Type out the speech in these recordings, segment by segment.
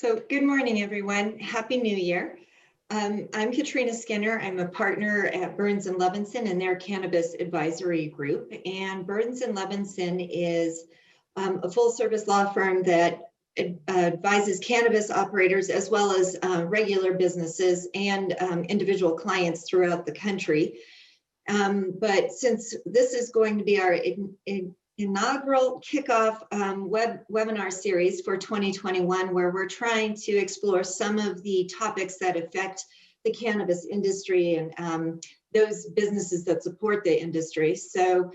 So good morning, everyone. Happy New Year. I'm Katrina Skinner. I'm a partner at Burns & Levinson and their Cannabis Advisory Group. And Burns & Levinson is a full-service law firm that advises cannabis operators as well as regular businesses and individual clients throughout the country. But since this is going to be our inaugural kickoff webinar series for 2021, where we're trying to explore some of the topics that affect the cannabis industry and those businesses that support the industry. So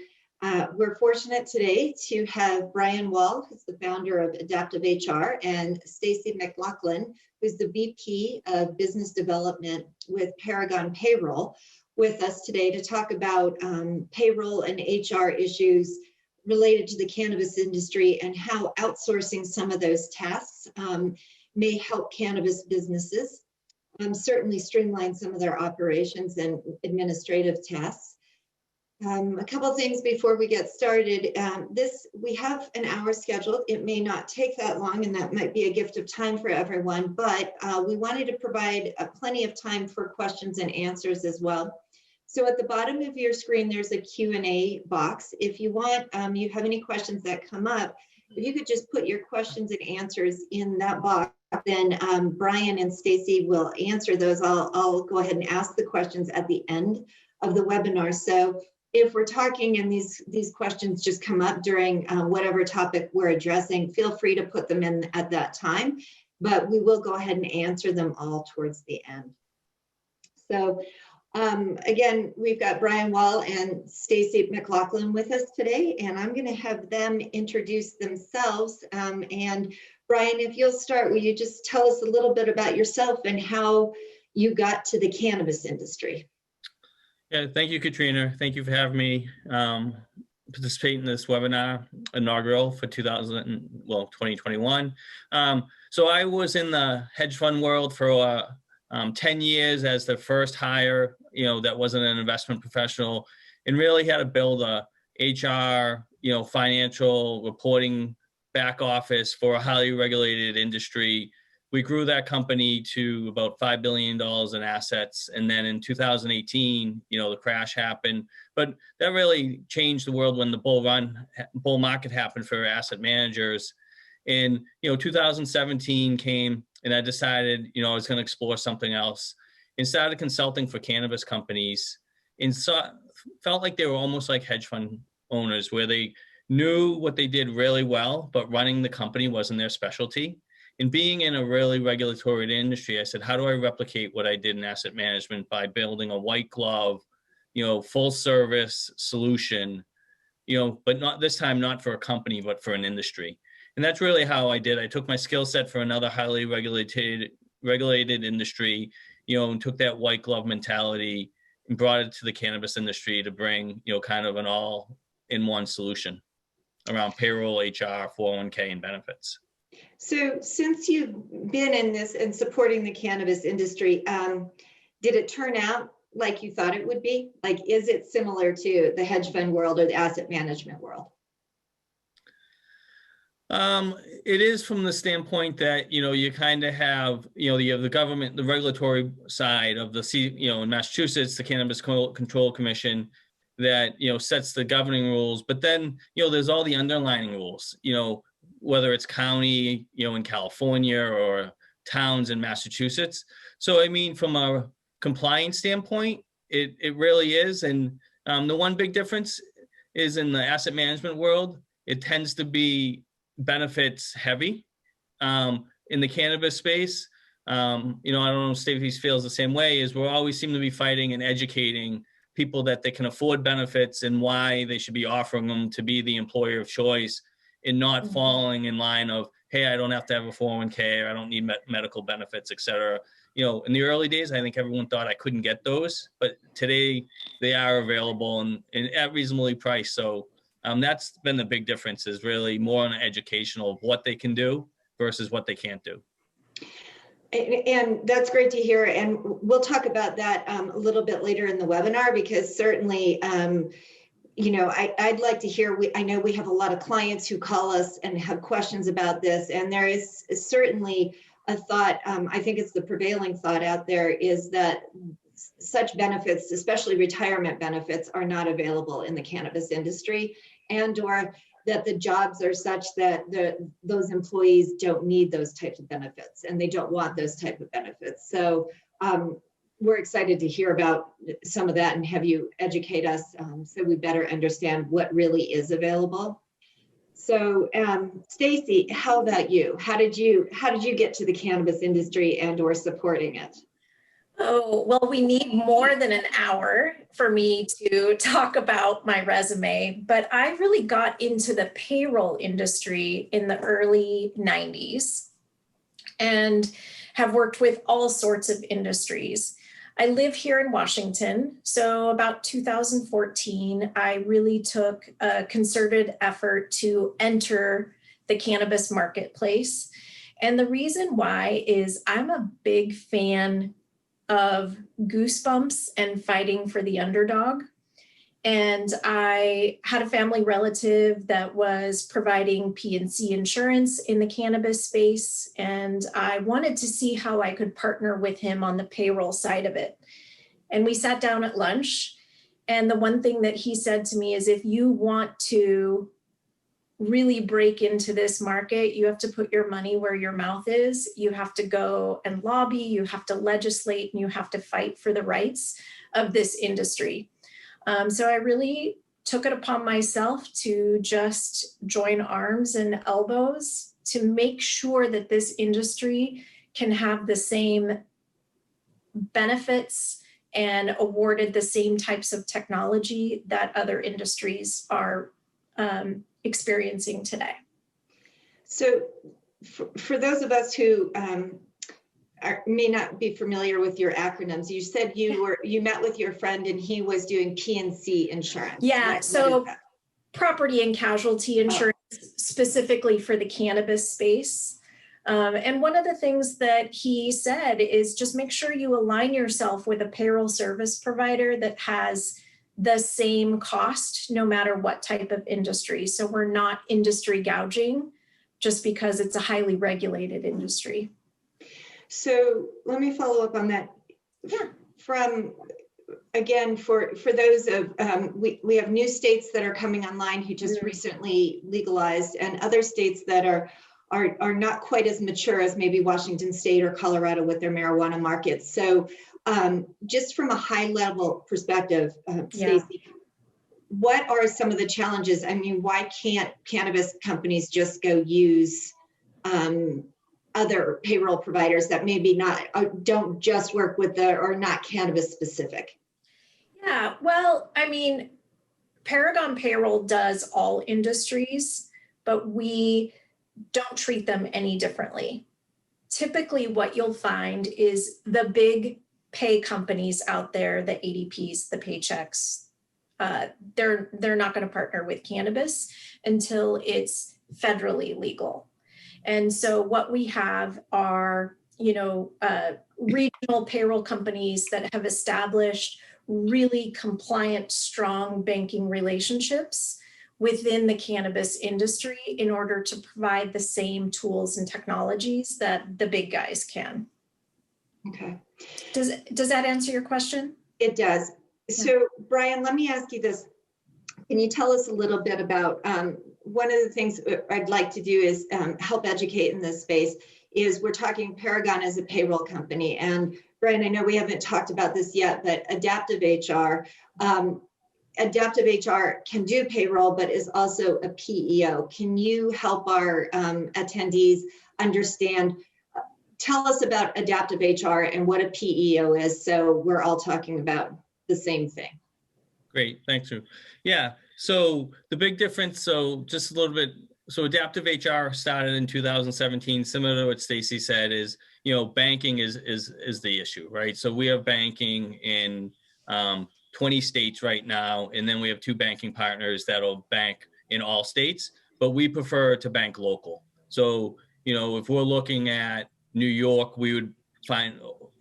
we're fortunate today to have Brian Wall, who's the founder of AdaptiveHR, and Stacie McLauchlan, who's the VP of Business Development with Paragon Payroll, with us today to talk about payroll and HR issues related to the cannabis industry and how outsourcing some of those tasks may help cannabis businesses certainly streamline some of their operations and administrative tasks. A couple of things before we get started. We have an hour scheduled. It may not take that long, and that might be a gift of time for everyone, but we wanted to provide plenty of time for questions and answers as well. So at the bottom of your screen, there's a Q&A box. If you want, you have any questions that come up, if you could just put your questions and answers in that box, then Brian and Stacie will answer those. I'll go ahead and ask the questions at the end of the webinar. So if we're talking and these questions just come up during whatever topic we're addressing, feel free to put them in at that time, but we will go ahead and answer them all towards the end. So again, we've got Brian Wall and Stacie McLauchlan with us today, and I'm going to have them introduce themselves. And Brian, if you'll start, will you just tell us a little bit about yourself and how you got to the cannabis industry? Yeah, thank you, Katrina. Thank you for having me participate in this webinar inaugural for 2021. So I was in the hedge fund world for 10 years as the first hire, that wasn't an investment professional, and really had to build a HR, financial reporting back office for a highly regulated industry. We grew that company to about $5 billion in assets. And then in 2018, the crash happened, but that really changed the world when the bull market happened for asset managers. And, 2017 came and I decided, I was going to explore something else and started consulting for cannabis companies and felt like they were almost like hedge fund owners where they knew what they did really well, but running the company wasn't their specialty. And being in a really regulatory industry, I said, how do I replicate what I did in asset management by building a white glove, full service solution, but not this time, not for a company, but for an industry. And that's really how I did. I took my skill set for another highly regulated industry, and took that white glove mentality and brought it to the cannabis industry to bring, kind of an all-in-one solution around payroll, HR, 401k, and benefits. So since you've been in this and supporting the cannabis industry, did it turn out like you thought it would be? Like, is it similar to the hedge fund world or the asset management world? It is from the standpoint that, you kind of have, you have the government, the regulatory side of the, in Massachusetts, the Cannabis Control Commission that, sets the governing rules. But then, there's all the underlying rules, whether it's county, in California or towns in Massachusetts. So, I mean, from a compliance standpoint, it really is. And the one big difference is in the asset management world, it tends to be benefits heavy. In the cannabis space, I don't know if Stacie feels the same way, is we always seem to be fighting and educating people that they can afford benefits and why they should be offering them to be the employer of choice and not falling in line of, hey, I don't have to have a 401k or I don't need medical benefits, et cetera. In the early days, I think everyone thought I couldn't get those, but today they are available and at reasonably priced. So that's been the big difference, is really more on educational of what they can do versus what they can't do. And that's great to hear. And we'll talk about that a little bit later in the webinar, because certainly, I'd like to hear, I know we have a lot of clients who call us and have questions about this, and there is certainly a thought, I think it's the prevailing thought out there, is that such benefits, especially retirement benefits, are not available in the cannabis industry, and or that the jobs are such that those employees don't need those types of benefits and they don't want those type of benefits. So we're excited to hear about some of that and have you educate us so we better understand what really is available. So Stacie, how about you? How did you get to the cannabis industry and or supporting it? Oh, well, we need more than an hour for me to talk about my resume, but I really got into the payroll industry in the early 90s and have worked with all sorts of industries. I live here in Washington, so about 2014, I really took a concerted effort to enter the cannabis marketplace. And the reason why is I'm a big fan of goosebumps and fighting for the underdog. And I had a family relative that was providing P&C insurance in the cannabis space. And I wanted to see how I could partner with him on the payroll side of it. And we sat down at lunch. And the one thing that he said to me is, if you want to really break into this market, you have to put your money where your mouth is. You have to go and lobby, you have to legislate, and you have to fight for the rights of this industry. So I really took it upon myself to just join arms and elbows to make sure that this industry can have the same benefits and awarded the same types of technology that other industries are experiencing today. So for those of us who may not be familiar with your acronyms, you said you met with your friend and he was doing P&C insurance. Yeah, so property and casualty insurance specifically for the cannabis space. And one of the things that he said is just make sure you align yourself with a payroll service provider that has the same cost no matter what type of industry. So we're not industry gouging just because it's a highly regulated industry. So let me follow up on that. Yeah. From, again, for those of, we have new states that are coming online who just recently legalized, and other states that are not quite as mature as maybe Washington State or Colorado with their marijuana markets. So just from a high level perspective, Stacie, what are some of the challenges? I mean, why can't cannabis companies just go use other payroll providers that maybe don't just work with or not cannabis specific? Yeah, well, I mean, Paragon Payroll does all industries, but we don't treat them any differently. Typically, what you'll find is the big pay companies out there, the ADPs, the Paychecks, they're not going to partner with cannabis until it's federally legal. And so what we have are, regional payroll companies that have established really compliant, strong banking relationships within the cannabis industry in order to provide the same tools and technologies that the big guys can. Okay. Does that answer your question? It does. Yeah. So Brian, let me ask you this. Can you tell us a little bit about, one of the things I'd like to do is help educate in this space is we're talking Paragon as a payroll company. And Brian, I know we haven't talked about this yet, but AdaptiveHR, AdaptiveHR can do payroll, but is also a PEO. Can you help our attendees understand, tell us about AdaptiveHR and what a PEO is, so we're all talking about the same thing. Great, thanks, Sue. Yeah, so the big difference, so just a little bit, so AdaptiveHR started in 2017, similar to what Stacie said, is, banking is the issue, right? So we have banking in 20 states right now, and then we have 2 banking partners that'll bank in all states, but we prefer to bank local. So, if we're looking at New York, we would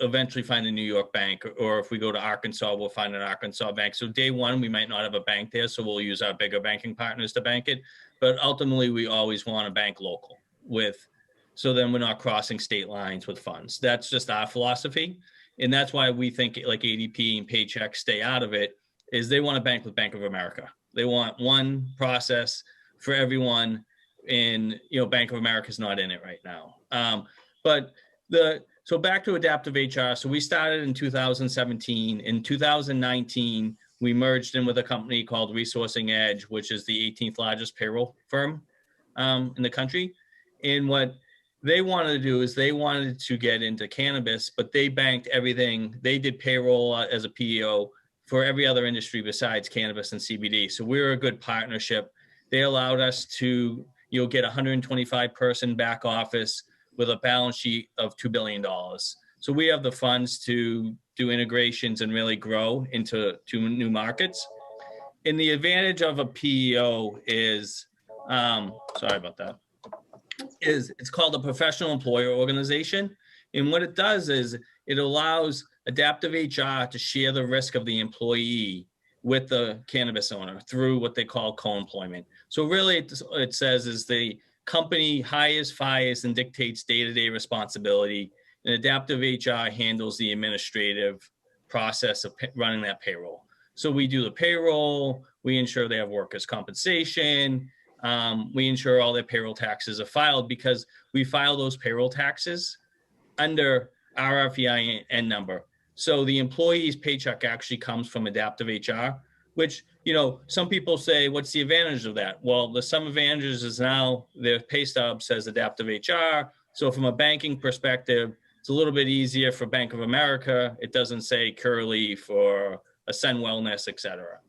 eventually find a New York bank, or if we go to Arkansas, we'll find an Arkansas bank. So day one, we might not have a bank there, so we'll use our bigger banking partners to bank it. But ultimately, we always want to bank local with So then we're not crossing state lines with funds. That's just our philosophy. And that's why we think like ADP and Paycheck stay out of it, is they want to bank with Bank of America. They want one process for everyone, and Bank of America is not in it right now. So back to AdaptiveHR. So we started in 2017. In 2019, we merged in with a company called Resourcing Edge, which is the 18th largest payroll firm in the country. And what they wanted to do is they wanted to get into cannabis, but they banked everything. They did payroll as a PEO for every other industry besides cannabis and CBD. So we were a good partnership. They allowed us to get 125 person back office with a balance sheet of $2 billion. So we have the funds to do integrations and really grow into new markets. And the advantage of a PEO is, sorry about that, is it's called a professional employer organization. And what it does is it allows AdaptiveHR to share the risk of the employee with the cannabis owner through what they call co-employment. So really it says is the company hires, fires, and dictates day-to-day responsibility, and AdaptiveHR handles the administrative process of running that payroll. So we do the payroll, we ensure they have workers' compensation, we ensure all their payroll taxes are filed, because we file those payroll taxes under our FEIN number. So the employee's paycheck actually comes from AdaptiveHR, which, some people say, what's the advantage of that? Well, the some advantages is now their pay stub says AdaptiveHR. So from a banking perspective, it's a little bit easier for Bank of America. It doesn't say Curly for Ascend Wellness, et cetera.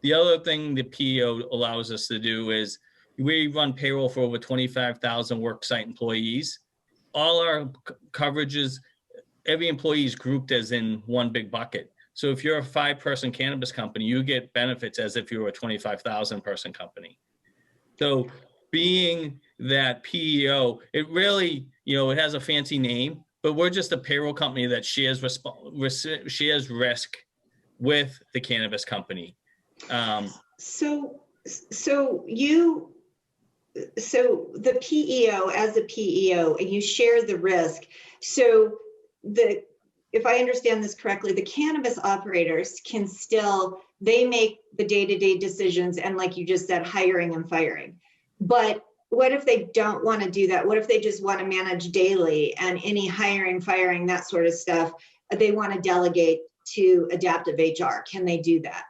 The other thing the PEO allows us to do is we run payroll for over 25,000 worksite employees. All our coverages, every employee is grouped as in one big bucket. So if you're a 5-person cannabis company, you get benefits as if you were a 25,000 person company. So being that PEO, it really, it has a fancy name, but we're just a payroll company that shares risk with the cannabis company. So the PEO, as a PEO, and you share the risk. So if I understand this correctly, the cannabis operators can still, they make the day-to-day decisions, and like you just said, hiring and firing. But what if they don't want to do that? What if they just want to manage daily, and any hiring, firing, that sort of stuff, they want to delegate to AdaptiveHR? Can they do that?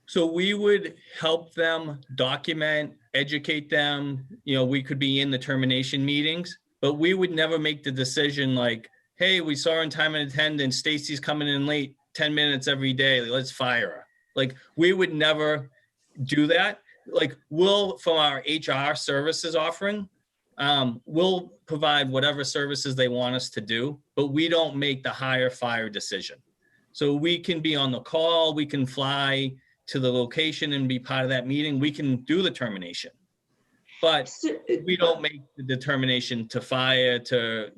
So we would help them document, educate them. We could be in the termination meetings, but we would never make the decision like, hey, we saw her in time and attendance, Stacie's coming in late 10 minutes every day, let's fire her. Like, we would never do that. Like, from our HR services offering, we'll provide whatever services they want us to do, but we don't make the hire fire decision. So we can be on the call, we can fly to the location and be part of that meeting, we can do the termination. But we don't make the determination to fire, to,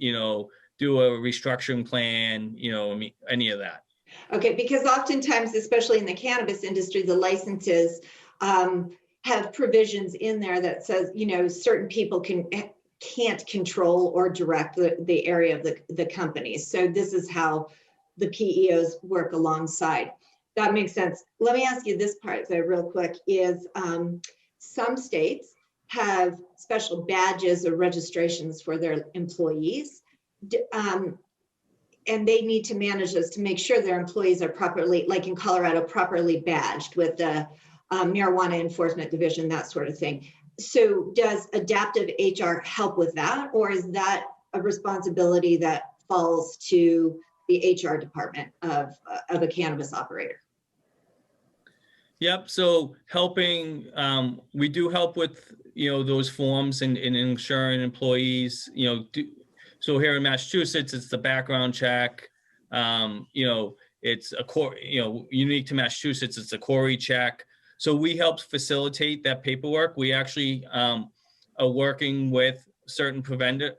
do a restructuring plan, any of that. Okay, because oftentimes, especially in the cannabis industry, the licenses have provisions in there that says, certain people can't control or direct the area of the company. So this is how the PEOs work alongside. That makes sense. Let me ask you this part though, real quick, is some states have special badges or registrations for their employees. And they need to manage this to make sure their employees are properly, like in Colorado, properly badged with the marijuana enforcement division, that sort of thing. So does AdaptiveHR help with that, or is that a responsibility that falls to the HR department of a cannabis operator? Yep. So helping, we do help with, those forms and ensuring employees, so here in Massachusetts, it's the background check. It's a core, unique to Massachusetts, it's a Corey check. So we help facilitate that paperwork. We actually are working with certain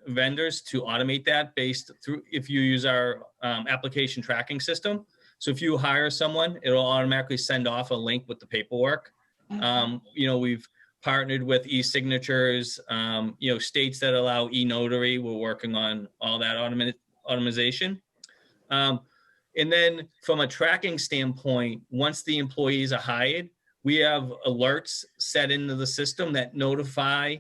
vendors to automate that based through, if you use our application tracking system. So if you hire someone, it'll automatically send off a link with the paperwork. We've partnered with e-signatures, states that allow e-notary. We're working on all that automation. And then from a tracking standpoint, once the employees are hired, we have alerts set into the system that notify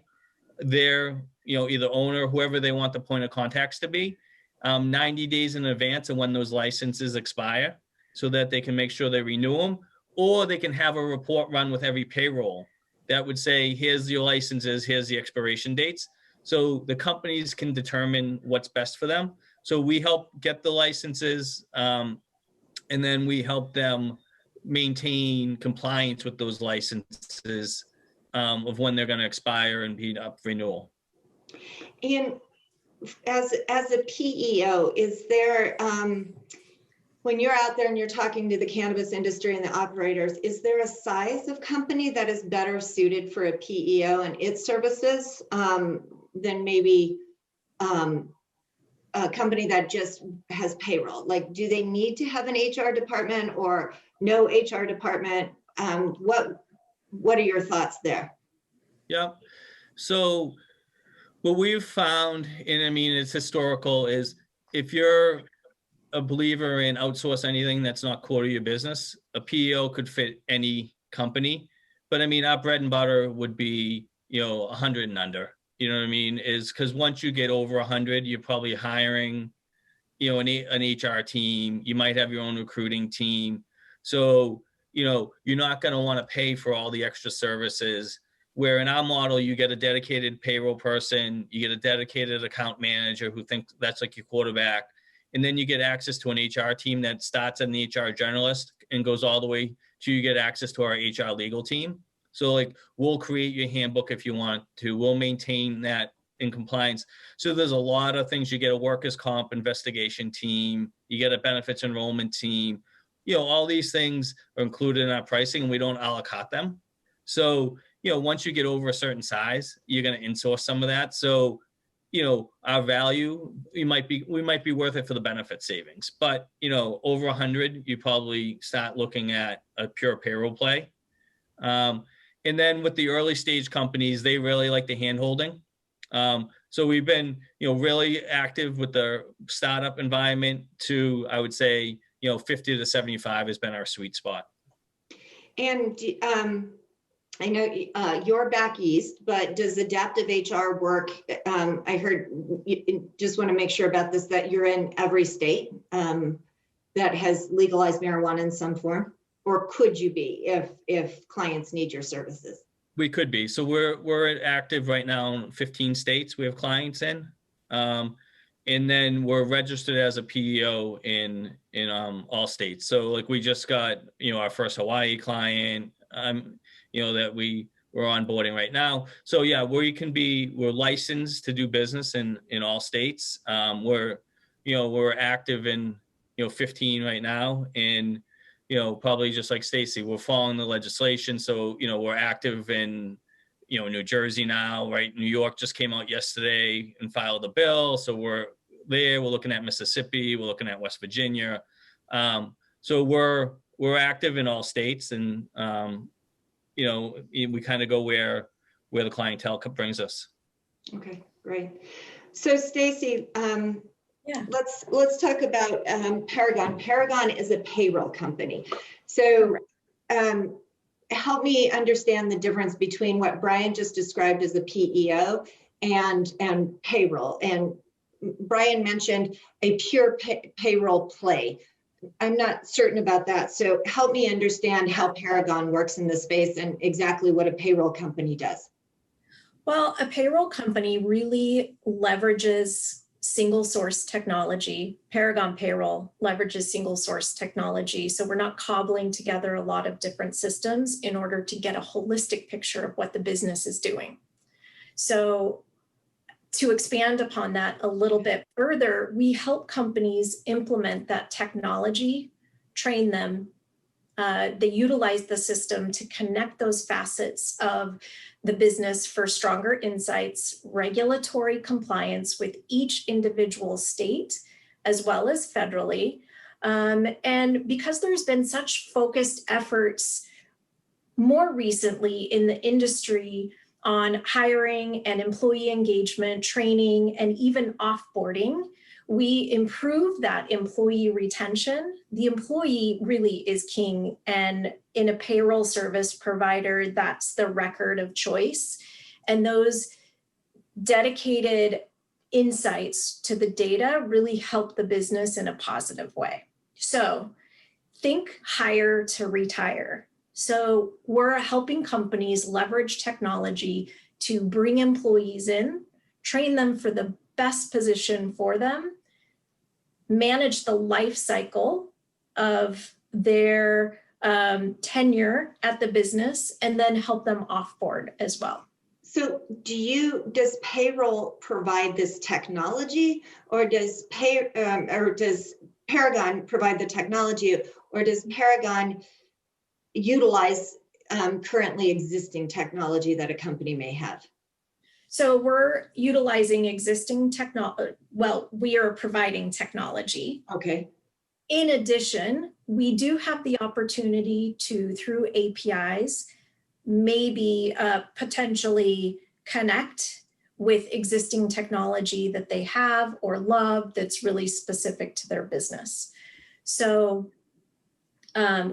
their, either owner, whoever they want the point of contacts to be, 90 days in advance of when those licenses expire, so that they can make sure they renew them, or they can have a report run with every payroll that would say, here's your licenses, here's the expiration dates. So the companies can determine what's best for them. So we help get the licenses, and then we help them maintain compliance with those licenses of when they're going to expire and be up for renewal. And as a PEO, is there, when you're out there and you're talking to the cannabis industry and the operators, is there a size of company that is better suited for a PEO and its services than maybe a company that just has payroll? Like, do they need to have an HR department or no HR department? What are your thoughts there? Yeah. So what we've found, and I mean, it's historical, is if you're a believer in outsource anything that's not core to your business, a PEO could fit any company. But I mean, our bread and butter would be, 100 and under. You know what I mean? Is because once you get over 100, you're probably hiring, an HR team. You might have your own recruiting team. So, you're not going to want to pay for all the extra services. Where in our model, you get a dedicated payroll person, you get a dedicated account manager who thinks that's like your quarterback. And then you get access to an HR team that starts as an HR generalist and goes all the way to you get access to our HR legal team. So like, we'll create your handbook if you want to. We'll maintain that in compliance. So there's a lot of things. You get a workers' comp investigation team. You get a benefits enrollment team. All these things are included in our pricing, and we don't a la carte them. So, once you get over a certain size, you're going to insource some of that. So, our value, we might be worth it for the benefit savings. But, over 100, you probably start looking at a pure payroll play. And then with the early stage companies, they really like the hand-holding. So we've been, really active with the startup environment to, I would say, 50 to 75 has been our sweet spot. And I know you're back east, but does AdaptiveHR work? I heard, just want to make sure about this, that you're in every state that has legalized marijuana in some form, or could you be if clients need your services? We could be. So we're active right now in 15 states we have clients in. And then we're registered as a PEO in all states. So like we just got, our first Hawaii client, that we're onboarding right now. So yeah, we're licensed to do business in all states. We're active in, 15 right now. And, probably just like Stacie, we're following the legislation. So, we're active in, New Jersey now, right? New York just came out yesterday and filed a bill. So we're there. We're looking at Mississippi. We're looking at West Virginia. So we're active in all states, and we kind of go where the clientele brings us. Okay, great. So Stacie, let's talk about Paragon. Paragon is a payroll company. So help me understand the difference between what Brian just described as a PEO and payroll. And Brian mentioned a pure payroll play. I'm not certain about that. So help me understand how Paragon works in this space and exactly what a payroll company does. Well, a payroll company really leverages single source technology. Paragon Payroll leverages single source technology. So we're not cobbling together a lot of different systems in order to get a holistic picture of what the business is doing. So to expand upon that a little bit further, we help companies implement that technology, train them. They utilize the system to connect those facets of the business for stronger insights, regulatory compliance with each individual state, as well as federally. And because there's been such focused efforts more recently in the industry on hiring and employee engagement, training, and even offboarding, we improve that employee retention. The employee really is king, and in a payroll service provider, that's the record of choice. And those dedicated insights to the data really help the business in a positive way. So think hire to retire. So we're helping companies leverage technology to bring employees in, train them for the best position for them, manage the life cycle of their tenure at the business, and then help them offboard as well. So does payroll provide this technology, or does Paragon provide the technology, or does Paragon utilize currently existing technology that a company may have? So we're utilizing existing technology. Well, we are providing technology. Okay. In addition, we do have the opportunity to, through APIs, maybe potentially connect with existing technology that they have or love that's really specific to their business. So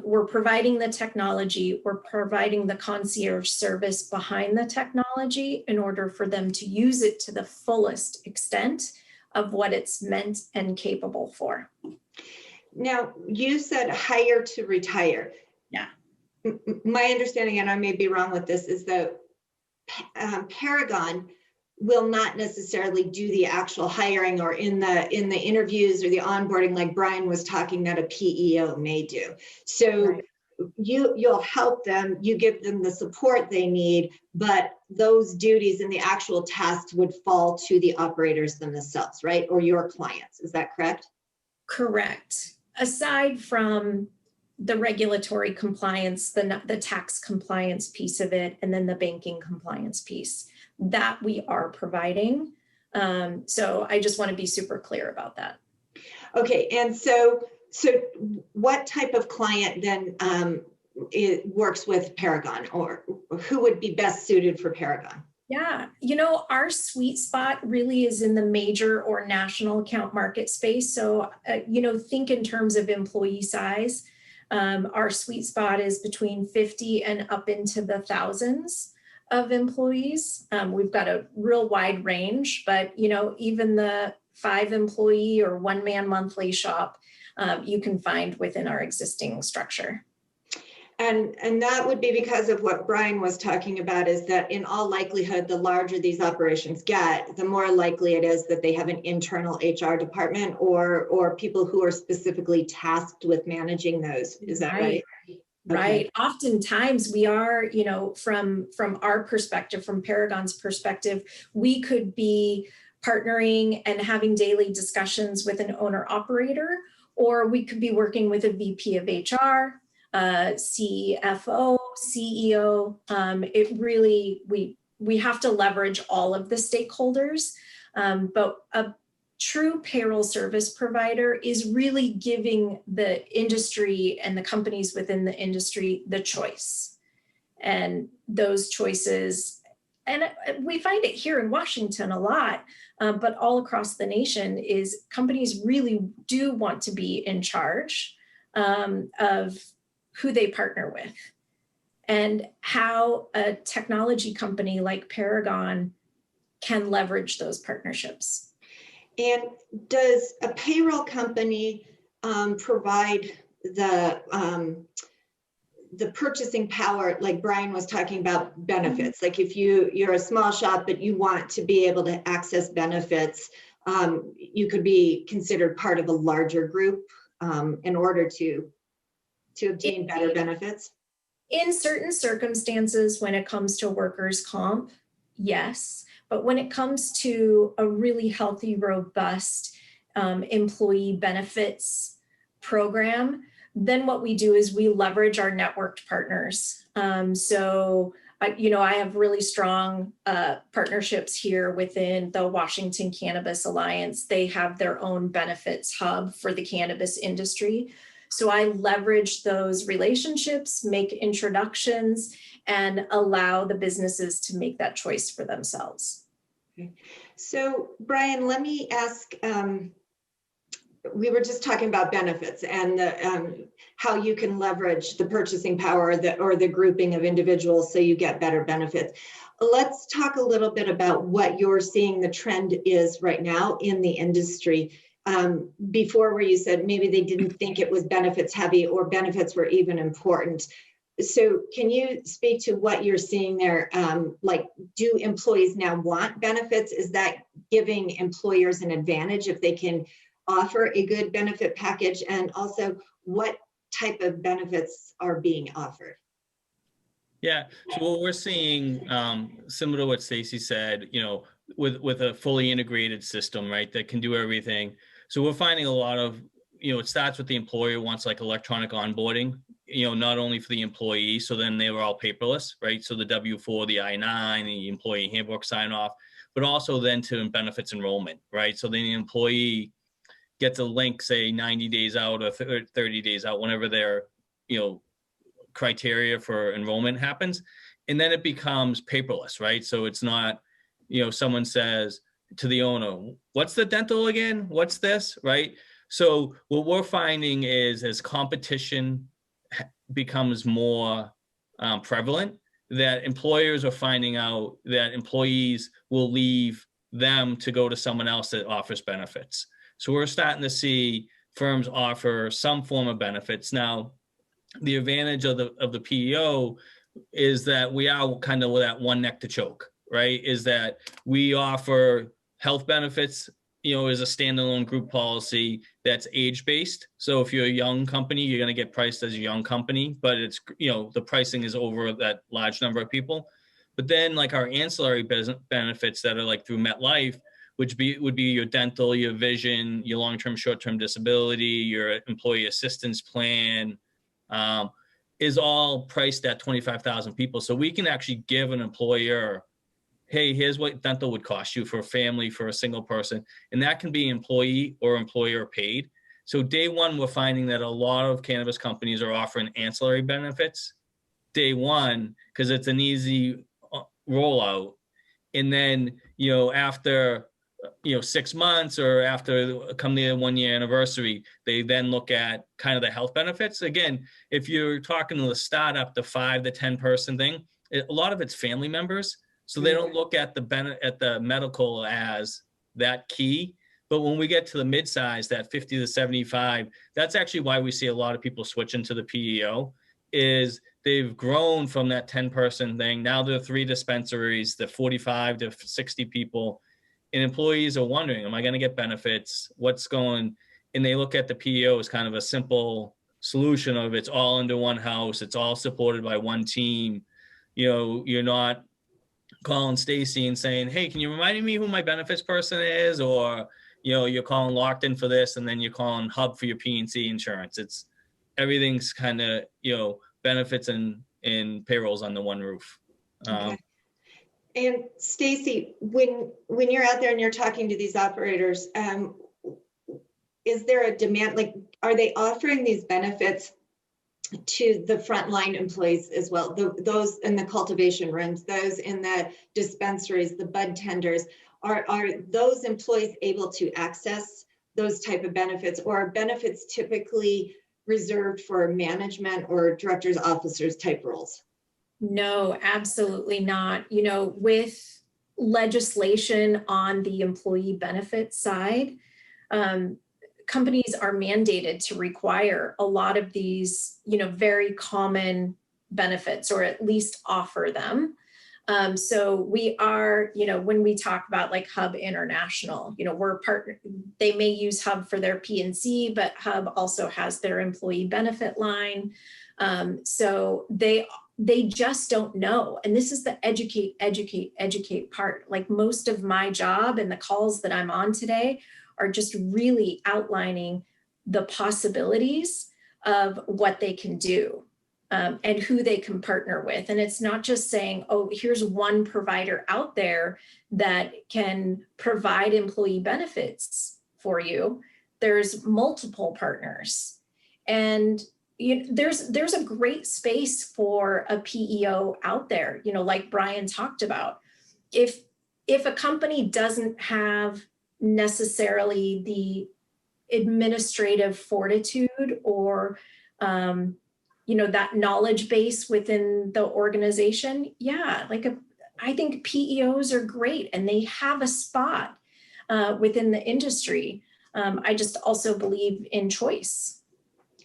we're providing the technology, we're providing the concierge service behind the technology in order for them to use it to the fullest extent of what it's meant and capable for. Now, you said hire to retire. Yeah. My understanding, and I may be wrong with this, is that Paragon will not necessarily do the actual hiring or in the interviews or the onboarding like Brian was talking that a PEO may do. So right. You'll help them, you give them the support they need, but those duties and the actual tasks would fall to the operators themselves, right? Or your clients, is that correct? Correct. Aside from the regulatory compliance, the tax compliance piece of it, and then the banking compliance piece that we are providing. So I just want to be super clear about that. Okay, and so what type of client then it works with Paragon, or who would be best suited for Paragon? Yeah, our sweet spot really is in the major or national account market space. So, think in terms of employee size. Our sweet spot is between 50 and up into the thousands of employees. We've got a real wide range, but even the 5-employee or 1-man monthly shop, you can find within our existing structure. And that would be because of what Brian was talking about, is that in all likelihood, the larger these operations get, the more likely it is that they have an internal HR department or people who are specifically tasked with managing those. Is that right? Right. Okay. Oftentimes we are, from our perspective, from Paragon's perspective, we could be partnering and having daily discussions with an owner operator, or we could be working with a VP of HR, CFO, CEO. It really, we have to leverage all of the stakeholders, but a true payroll service provider is really giving the industry and the companies within the industry the choice. And those choices, and we find it here in Washington a lot, but all across the nation, is companies really do want to be in charge of who they partner with, and how a technology company like Paragon can leverage those partnerships. And does a payroll company provide the purchasing power, like Brian was talking about benefits? Mm-hmm. Like if you're a small shop, but you want to be able to access benefits, you could be considered part of a larger group in order to obtain better benefits? In certain circumstances, when it comes to workers' comp, yes. But when it comes to a really healthy, robust employee benefits program, then what we do is we leverage our networked partners. I have really strong partnerships here within the Washington Cannabis Alliance. They have their own benefits hub for the cannabis industry. So I leverage those relationships, make introductions, and allow the businesses to make that choice for themselves. Okay. So Brian, let me ask, we were just talking about benefits and how you can leverage the purchasing power or the grouping of individuals so you get better benefits. Let's talk a little bit about what you're seeing the trend is right now in the industry. Before, where you said maybe they didn't think it was benefits heavy or benefits were even important. So can you speak to what you're seeing there? Like, do employees now want benefits? Is that giving employers an advantage if they can offer a good benefit package? And also, what type of benefits are being offered? Yeah, so what we're seeing, similar to what Stacie said, with a fully integrated system, right, that can do everything. So we're finding a lot of, it starts with the employer wants like electronic onboarding, not only for the employee, so then they were all paperless, right? So the W-4, the I-9, the employee handbook sign off, but also then to benefits enrollment, right? So then the employee gets a link, say 90 days out or 30 days out, whenever their, criteria for enrollment happens. And then it becomes paperless, right? So it's not, someone says to the owner, what's the dental again? What's this, right? So what we're finding is as competition becomes more prevalent, that employers are finding out that employees will leave them to go to someone else that offers benefits. So we're starting to see firms offer some form of benefits. Now, the advantage of the PEO is that we are kind of that one neck to choke, right? Is that we offer health benefits, as a standalone group policy that's age-based. So if you're a young company, you're going to get priced as a young company, but it's, the pricing is over that large number of people. But then like our ancillary benefits that are like through MetLife, which would be your dental, your vision, your long-term, short-term disability, your employee assistance plan, is all priced at 25,000 people. So we can actually give an employer, hey, here's what dental would cost you for a family, for a single person. And that can be employee or employer paid. So day one, we're finding that a lot of cannabis companies are offering ancillary benefits day one, because it's an easy rollout. And then, after 6 months or after come the 1 year anniversary, they then look at kind of the health benefits. Again, if you're talking to the startup, the 5 to 10 person thing, a lot of it's family members. So they don't look at the medical as that key. But when we get to the mid-size, that 50 to 75, that's actually why we see a lot of people switching to the PEO, is they've grown from that 10 person thing. Now there are 3 dispensaries, the 45 to 60 people. And employees are wondering, am I going to get benefits? What's going? And they look at the PEO as kind of a simple solution of it's all under one house. It's all supported by one team. You're not calling Stacie and saying, hey, can you remind me who my benefits person is? Or, you're calling Locked-In for this, and then you're calling Hub for your P&C insurance. It's everything's kind of, benefits and payrolls under one roof. Okay. And Stacie, when you're out there and you're talking to these operators, is there a demand? Like, are they offering these benefits to the frontline employees as well? Those in the cultivation rooms, those in the dispensaries, the bud tenders, are those employees able to access those type of benefits, or are benefits typically reserved for management or directors, officers type roles? No, absolutely not. With legislation on the employee benefit side, companies are mandated to require a lot of these, very common benefits, or at least offer them. So we are, when we talk about like Hub International, we're partner. They may use Hub for their P&C, but Hub also has their employee benefit line. So they just don't know. And this is the educate part. Like, most of my job and the calls that I'm on today are just really outlining the possibilities of what they can do, and who they can partner with. And it's not just saying, oh, here's one provider out there that can provide employee benefits for you. There's multiple partners. And there's a great space for a PEO out there, like Brian talked about. If a company doesn't have necessarily the administrative fortitude or that knowledge base within the organization, I think PEOs are great and they have a spot within the industry. I just also believe in choice.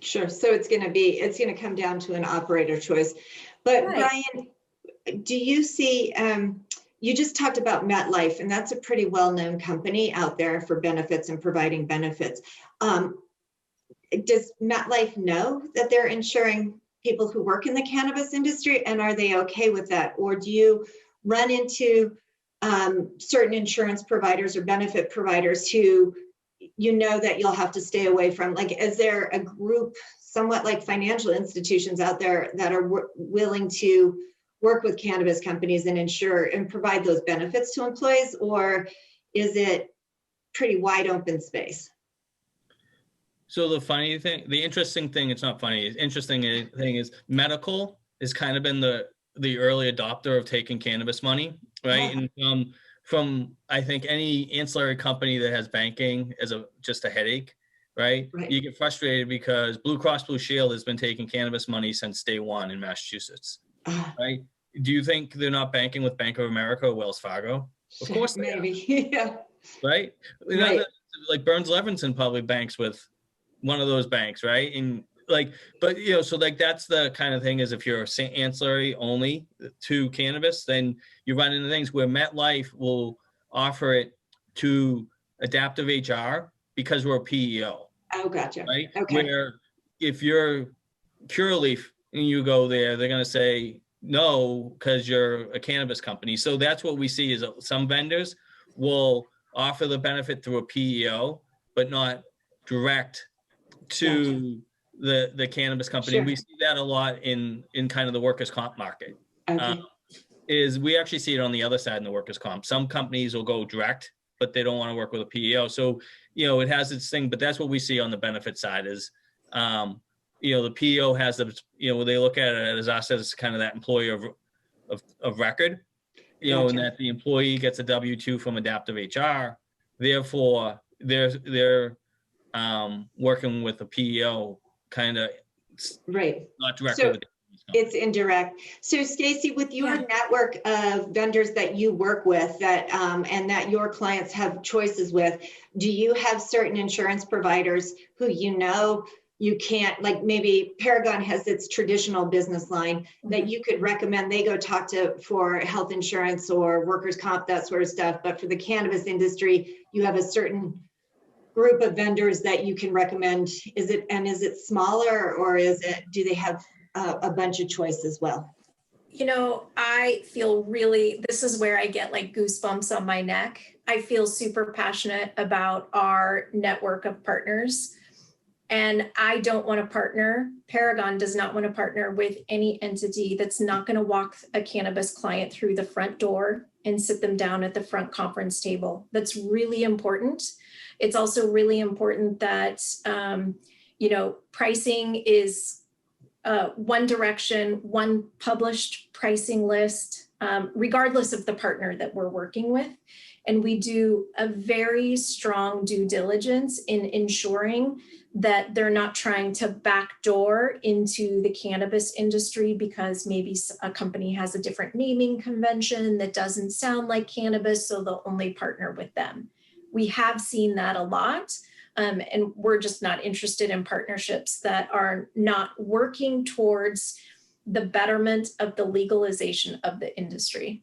Sure. So it's going to come down to an operator choice. But Right. Brian, do you see, you just talked about MetLife, and that's a pretty well-known company out there for benefits and providing benefits. Does MetLife know that they're insuring people who work in the cannabis industry, and are they okay with that? Or do you run into certain insurance providers or benefit providers who that you'll have to stay away from? Like, is there a group somewhat like financial institutions out there that are willing to work with cannabis companies and insure and provide those benefits to employees, or is it pretty wide open space? So the interesting thing, it's not funny, the interesting thing is medical has kind of been the early adopter of taking cannabis money, right? Yeah. And from I think any ancillary company that has banking as just a headache, right? You get frustrated because Blue Cross Blue Shield has been taking cannabis money since day one in Massachusetts, right? Do you think they're not banking with Bank of America or Wells Fargo? Of course they maybe. Yeah. Right? Right. Like Burns Levinson probably banks with one of those banks, right? And but so that's the kind of thing is if you're ancillary only to cannabis, then you run into things where MetLife will offer it to AdaptiveHR because we're a PEO. Oh, gotcha. Right? Okay. Where if you're Curaleaf and you go there, they're going to say no because you're a cannabis company. So that's what we see is some vendors will offer the benefit through a PEO, but not direct to the cannabis company. Sure. We see that a lot in kind of the workers' comp market. Okay. Is we actually see it on the other side in the workers' comp. Some companies will go direct, but they don't want to work with a PEO. So, it has its thing, but that's what we see on the benefit side is, the PEO has the, they look at it as us as kind of that employer of record, Gotcha. and that the employee gets a W-2 from AdaptiveHR. Therefore, they're working with a PEO kind of not directly So with the it's indirect. So Stacie, with your network of vendors that you work with that and that your clients have choices with, do you have certain insurance providers who you can't, like maybe Paragon has its traditional business line that you could recommend they go talk to for health insurance or workers' comp, that sort of stuff. But for the cannabis industry, you have a certain group of vendors that you can recommend. Is it smaller, or do they have a bunch of choice as well? I feel this is where I get like goosebumps on my neck. I feel super passionate about our network of partners. And I don't want to partner. Paragon does not want to partner with any entity that's not going to walk a cannabis client through the front door and sit them down at the front conference table. That's really important. It's also really important that, pricing is one direction, one published pricing list, regardless of the partner that we're working with. And we do a very strong due diligence in ensuring that they're not trying to backdoor into the cannabis industry because maybe a company has a different naming convention that doesn't sound like cannabis, so they'll only partner with them. We have seen that a lot, and we're just not interested in partnerships that are not working towards the betterment of the legalization of the industry.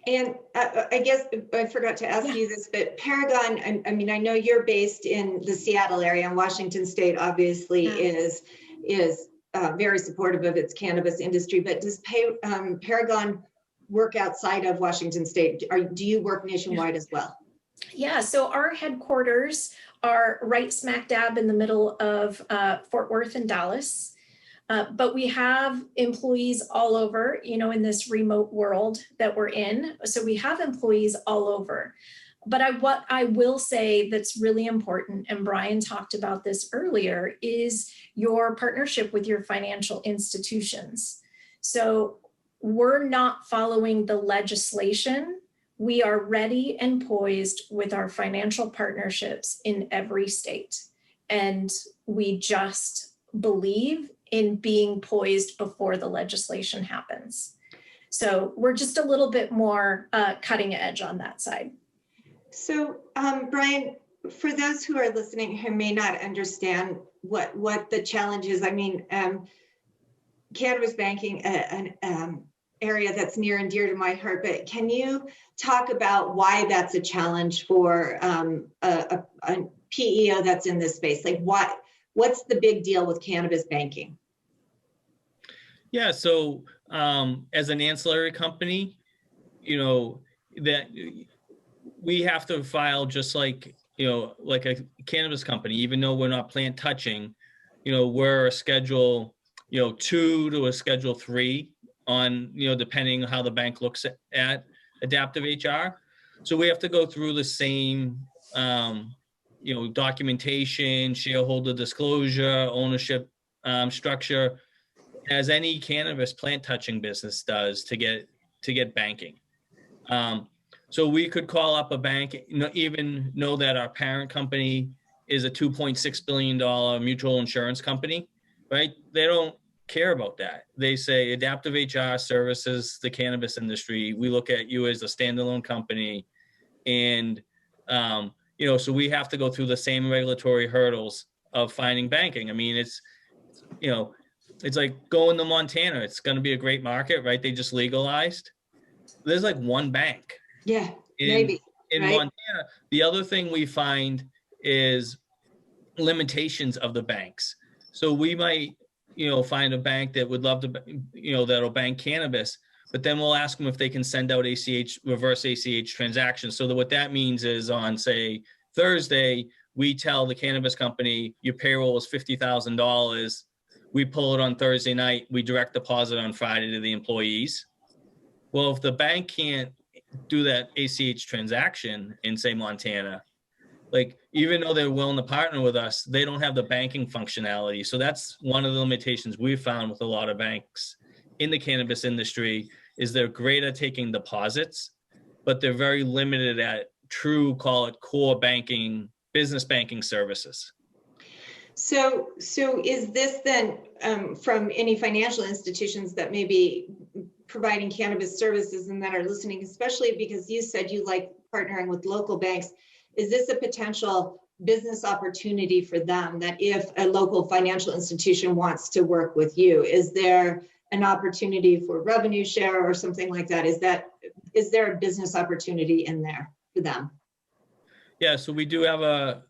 And I guess I forgot to ask you this, but Paragon, I mean, I know you're based in the Seattle area, and Washington State obviously is very supportive of its cannabis industry, but does Paragon work outside of Washington State? Do you work nationwide as well? Yeah, so our headquarters are right smack dab in the middle of Fort Worth and Dallas. But we have employees all over, in this remote world that we're in. So we have employees all over. But what I will say that's really important, and Brian talked about this earlier, is your partnership with your financial institutions. So we're not following the legislation. We are ready and poised with our financial partnerships in every state. And we just believe in being poised before the legislation happens. So we're just a little bit more cutting edge on that side. So, Brian, for those who are listening who may not understand what the challenge is, I mean, cannabis banking, an area that's near and dear to my heart, but can you talk about why that's a challenge for a PEO that's in this space? Like, what's the big deal with cannabis banking? Yeah, so as an ancillary company, that we have to file just like, like a cannabis company, even though we're not plant touching, we're a Schedule, 2 to a Schedule 3 on, depending on how the bank looks at AdaptiveHR. So we have to go through the same, documentation, shareholder disclosure, ownership structure as any cannabis plant touching business does to get banking. So we could call up a bank, even know that our parent company is a $2.6 billion mutual insurance company, right? They don't care about that. They say AdaptiveHR services the cannabis industry. We look at you as a standalone company. And, so we have to go through the same regulatory hurdles of finding banking. I mean, it's like going to Montana. It's going to be a great market, right? They just legalized. There's like one bank. Yeah, maybe. In right? Montana, the other thing we find is limitations of the banks. So we might, find a bank that would love to, that'll bank cannabis, but then we'll ask them if they can send out reverse ACH transactions. So what that means is on, say, Thursday, we tell the cannabis company, your payroll is $50,000. We pull it on Thursday night. We direct deposit on Friday to the employees. Well, if the bank can't do that ACH transaction in, say, Montana, like, even though they're willing to partner with us, they don't have the banking functionality. So that's one of the limitations we've found with a lot of banks in the cannabis industry, is they're great at taking deposits, but they're very limited at true, call it core banking, business banking services. So is this then from any financial institutions that may be providing cannabis services and that are listening, especially because you said you like partnering with local banks, is this a potential business opportunity for them, that if a local financial institution wants to work with you, is there an opportunity for revenue share or something like that? Is there a business opportunity in there for them? Yeah, so we do have a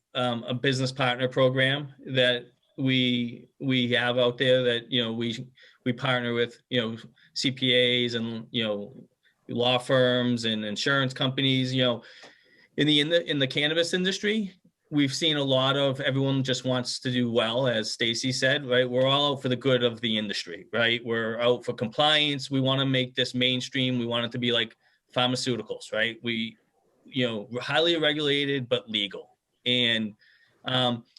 business partner program that we have out there that, we partner with, CPAs and, law firms and insurance companies. In the cannabis industry, we've seen a lot of, everyone just wants to do well, as Stacie said, right? We're all out for the good of the industry, right? We're out for compliance. We want to make this mainstream. We want it to be like pharmaceuticals, right? We, highly regulated, but legal. And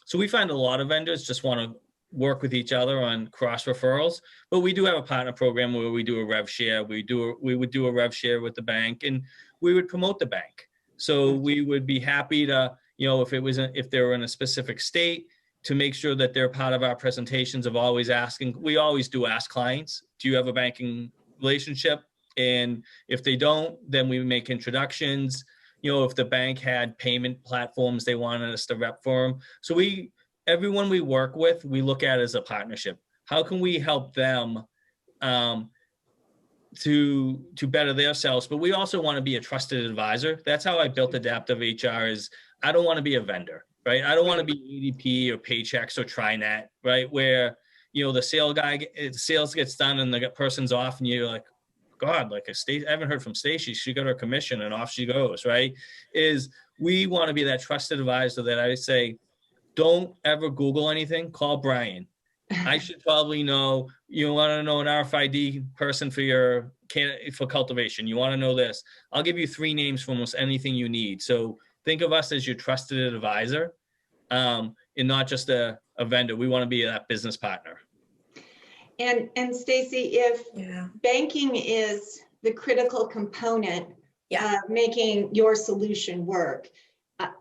so we find a lot of vendors just want to work with each other on cross referrals, but we do have a partner program where we do a rev share. We would do a rev share with the bank, and we would promote the bank. So we would be happy to, if they were in a specific state, to make sure that they're part of our presentations of always asking. We always do ask clients, do you have a banking relationship? And if they don't, then we make introductions. If the bank had payment platforms, they wanted us to rep for them. So everyone we work with, we look at as a partnership. How can we help them to better themselves? But we also want to be a trusted advisor. That's how I built AdaptiveHR. Is I don't want to be a vendor, right? I don't want to be ADP or Paychex or TriNet, right? Where, the sales gets done and the person's off and you're like, God, like I haven't heard from Stacie. She got her commission and off she goes, right? We want to be that trusted advisor that I say, don't ever Google anything, call Brian. I should probably know, you want to know an RFID person for cultivation. You want to know this. I'll give you 3 names for almost anything you need. So think of us as your trusted advisor, and not just a vendor. We want to be that business partner. And Stacie, if banking is the critical component of making your solution work,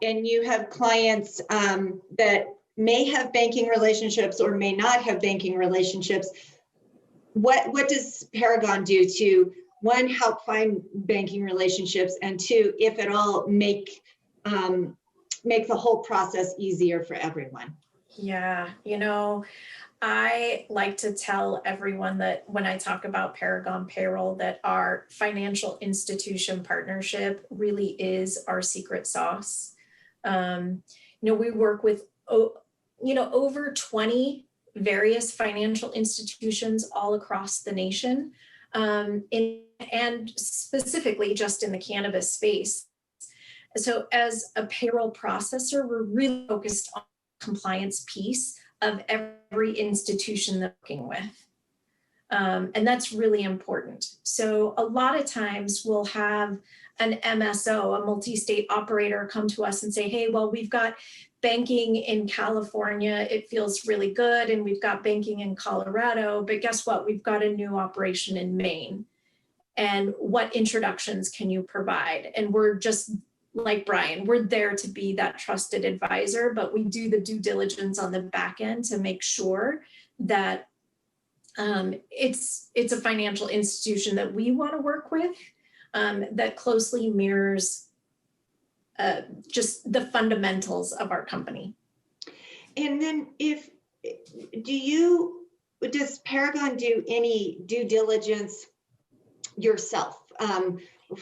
and you have clients that may have banking relationships or may not have banking relationships, what does Paragon do to, one, help find banking relationships, and two, if at all, make the whole process easier for everyone? Yeah, I like to tell everyone that when I talk about Paragon Payroll, that our financial institution partnership really is our secret sauce. We work with, over 20 various financial institutions all across the nation, and specifically just in the cannabis space. So as a payroll processor, we're really focused on the compliance piece of every institution that we're working with. And that's really important. So a lot of times we'll have an MSO, a multi-state operator, come to us and say, hey, well, we've got banking in California, it feels really good, and we've got banking in Colorado, but guess what? We've got a new operation in Maine. And what introductions can you provide? And we're just like Brian, we're there to be that trusted advisor, but we do the due diligence on the back end to make sure that it's a financial institution that we want to work with, that closely mirrors just the fundamentals of our company. And then does Paragon do any due diligence yourself?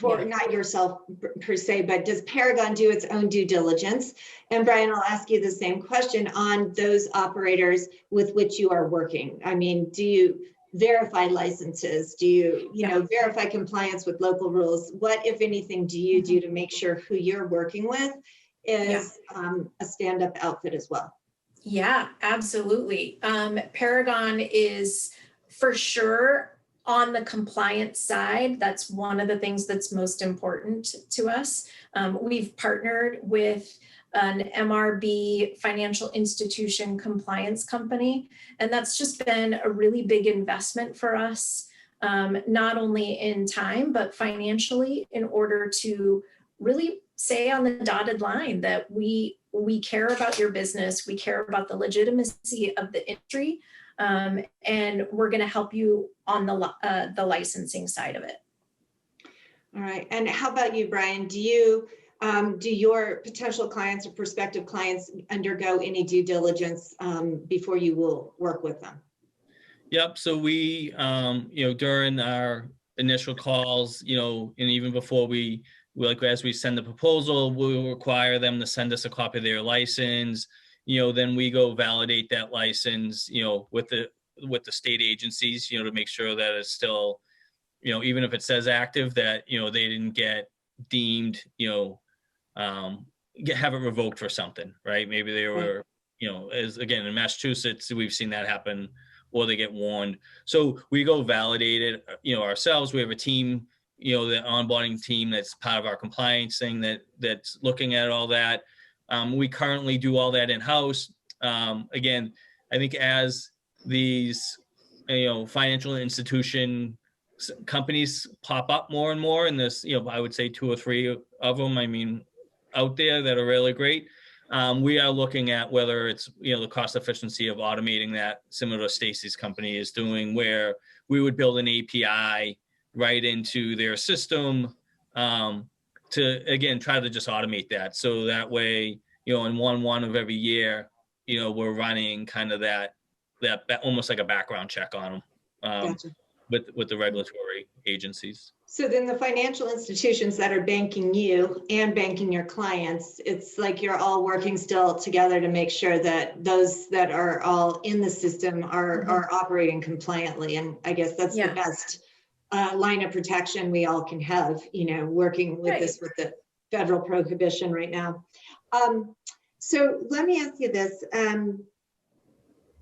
Not yourself per se, but does Paragon do its own due diligence? And Brian, I'll ask you the same question on those operators with which you are working. I mean, do you verify licenses? Do you, verify compliance with local rules? What, if anything, do you do to make sure who you're working with is a stand-up outfit as well? Yeah, absolutely. Paragon is for sure on the compliance side. That's one of the things that's most important to us. We've partnered with an MRB financial institution compliance company, and that's just been a really big investment for us, not only in time, but financially, in order to really say on the dotted line that we care about your business, we care about the legitimacy of the industry, and we're going to help you on the licensing side of it. All right. And how about you, Brian? Do your potential clients or prospective clients undergo any due diligence before you will work with them? Yep. So we, during our initial calls, and even before as we send the proposal, we'll require them to send us a copy of their license. Then we go validate that license, with the state agencies, to make sure that it's still, even if it says active, that, they didn't get deemed, have it revoked for something, right? Maybe they were, as again, in Massachusetts, we've seen that happen, or they get warned. So we go validate it, ourselves. We have a team, the onboarding team that's part of our compliance thing that's looking at all that. We currently do all that in-house. Again, I think as these, financial institution companies pop up more and more, and this, I would say 2 or 3 of them, out there that are really great. We are looking at whether it's, the cost efficiency of automating that, similar to Stacie's company is doing, where we would build an API right into their system, to, again, try to just automate that. So that way, in 1/1 of every year, we're running kind of that almost like a background check on them, Gotcha. with the regulatory agencies. So then the financial institutions that are banking you and banking your clients, it's like you're all working still together to make sure that those that are all in the system are operating compliantly. And I guess that's the best line of protection we all can have, working with this, with the federal prohibition right now. So let me ask you this.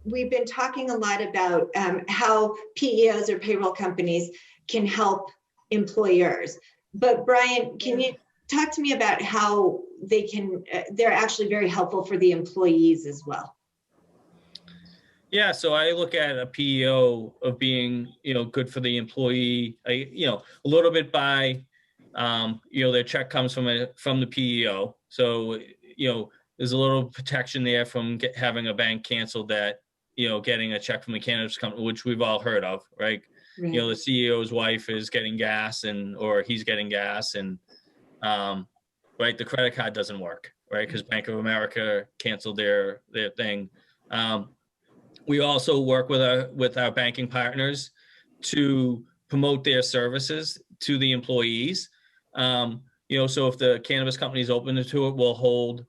We've been talking a lot about how PEOs or payroll companies can help employers. But Brian, can you talk to me about how they're actually very helpful for the employees as well. Yeah, so I look at a PEO of being, good for the employee, a little bit by, their check comes from the PEO. So, there's a little protection there from having a bank canceled that, getting a check from the cannabis company, which we've all heard of, right? Right. The CEO's wife is getting gas or he's getting gas and, right, the credit card doesn't work, right? Because Bank of America canceled their thing. We also work with our banking partners to promote their services to the employees. So if the cannabis company is open to it, we'll hold,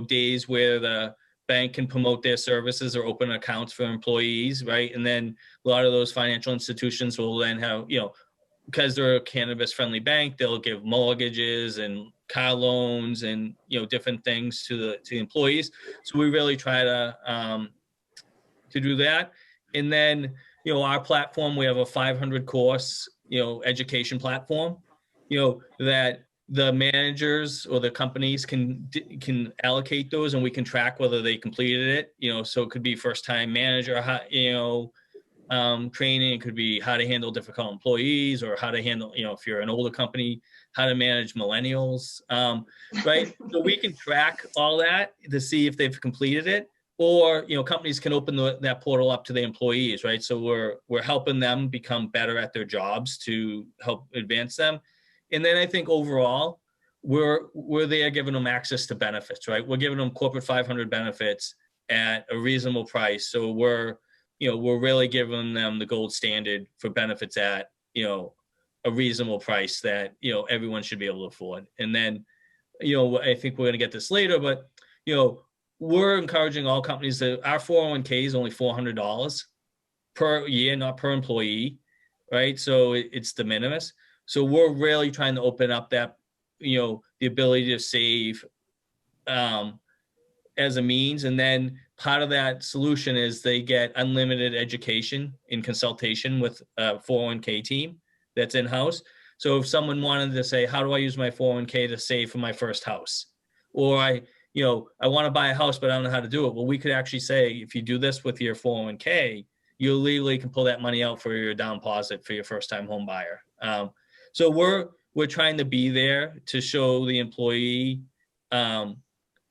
days where the bank can promote their services or open accounts for employees, right? And then a lot of those financial institutions will then have, because they're a cannabis friendly bank, they'll give mortgages and car loans and, different things to the employees. So we really try to do that. And then, our platform, we have a 500 course, education platform, that the managers or the companies can allocate those and we can track whether they completed it, so it could be first time manager, training, it could be how to handle difficult employees or how to handle, if you're an older company, how to manage millennials, right? So we can track all that to see if they've completed it. Or, companies can open that portal up to the employees, right? So we're helping them become better at their jobs to help advance them. And then I think overall, we're there giving them access to benefits, right? We're giving them corporate 500 benefits at a reasonable price. So we're really giving them the gold standard for benefits at, a reasonable price that, everyone should be able to afford. And then, I think we're going to get this later, but, we're encouraging all companies that our 401k is only $400 per year, not per employee, right? So it's de minimis. So we're really trying to open up that, the ability to save as a means. And then part of that solution is they get unlimited education and consultation with a 401k team that's in-house. So if someone wanted to say, how do I use my 401k to save for my first house? Or I want to buy a house, but I don't know how to do it. Well, we could actually say, if you do this with your 401k, you legally can pull that money out for your down deposit for your first time home buyer. So we're trying to be there to show the employee, how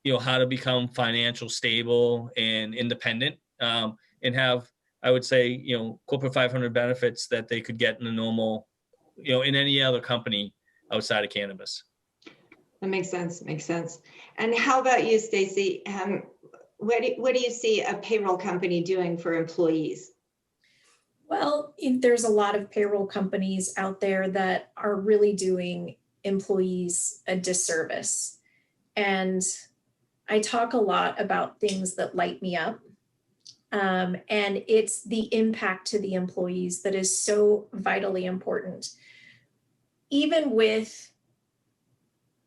to become financial stable and independent, and have, I would say, corporate 500 benefits that they could get in a normal, in any other company outside of cannabis. That makes sense. And how about you, Stacie? What do you see a payroll company doing for employees? Well, there's a lot of payroll companies out there that are really doing employees a disservice. And I talk a lot about things that light me up. And it's the impact to the employees that is so vitally important. Even with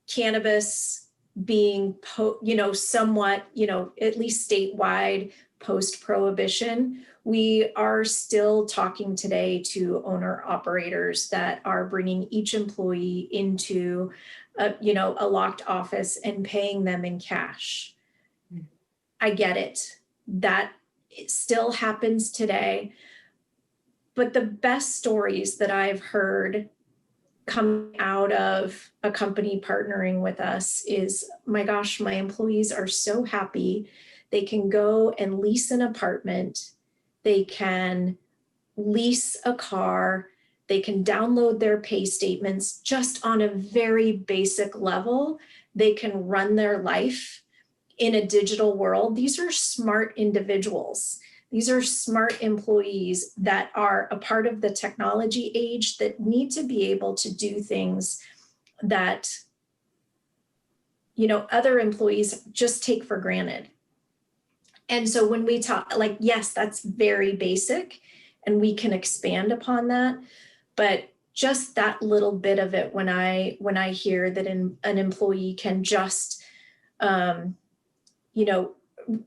cannabis being, somewhat, at least statewide post-prohibition, we are still talking today to owner-operators that are bringing each employee into a locked office and paying them in cash. I get it. That it still happens today. But the best stories that I've heard coming out of a company partnering with us is, my gosh, my employees are so happy. They can go and lease an apartment. They can lease a car. They can download their pay statements just on a very basic level. They can run their life in a digital world. These are smart individuals. These are smart employees that are a part of the technology age that need to be able to do things that, other employees just take for granted. And so when we talk, yes, that's very basic and we can expand upon that, but just that little bit of it, when I hear that an employee can just,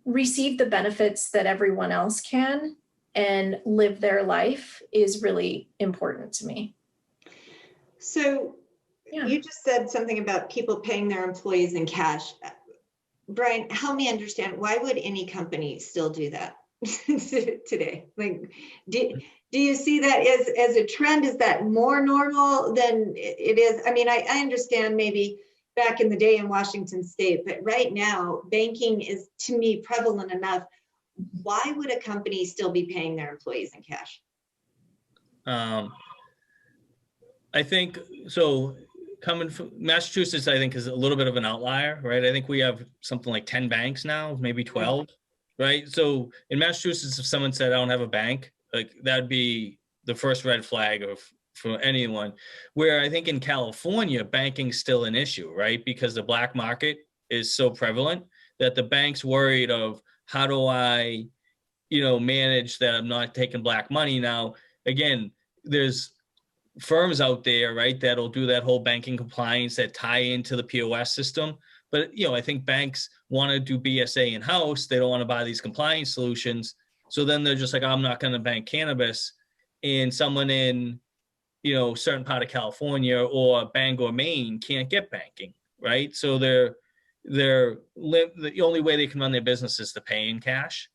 receive the benefits that everyone else can and live their life, is really important to me. So Yeah. You just said something about people paying their employees in cash. Brian, help me understand, why would any company still do that today? Like, do you see that as a trend? Is that more normal than it is? I mean, I understand maybe back in the day in Washington State, but right now, banking is, to me, prevalent enough. Why would a company still be paying their employees in cash? I think so. Coming from Massachusetts, I think is a little bit of an outlier, right? I think we have something like 10 banks now, maybe 12, right? So in Massachusetts, if someone said, I don't have a bank, like that'd be the first red flag for anyone. Where I think in California, banking's still an issue, right? Because the black market is so prevalent that the bank's worried of, how do I, manage that I'm not taking black money. Now, again, there's firms out there, right, that'll do that whole banking compliance that tie into the POS system. But, I think banks want to do BSA in-house. They don't want to buy these compliance solutions. So then they're just like, I'm not going to bank cannabis. And someone in, certain part of California or Bangor, Maine can't get banking, right? So the only way they can run their business is to pay in cash,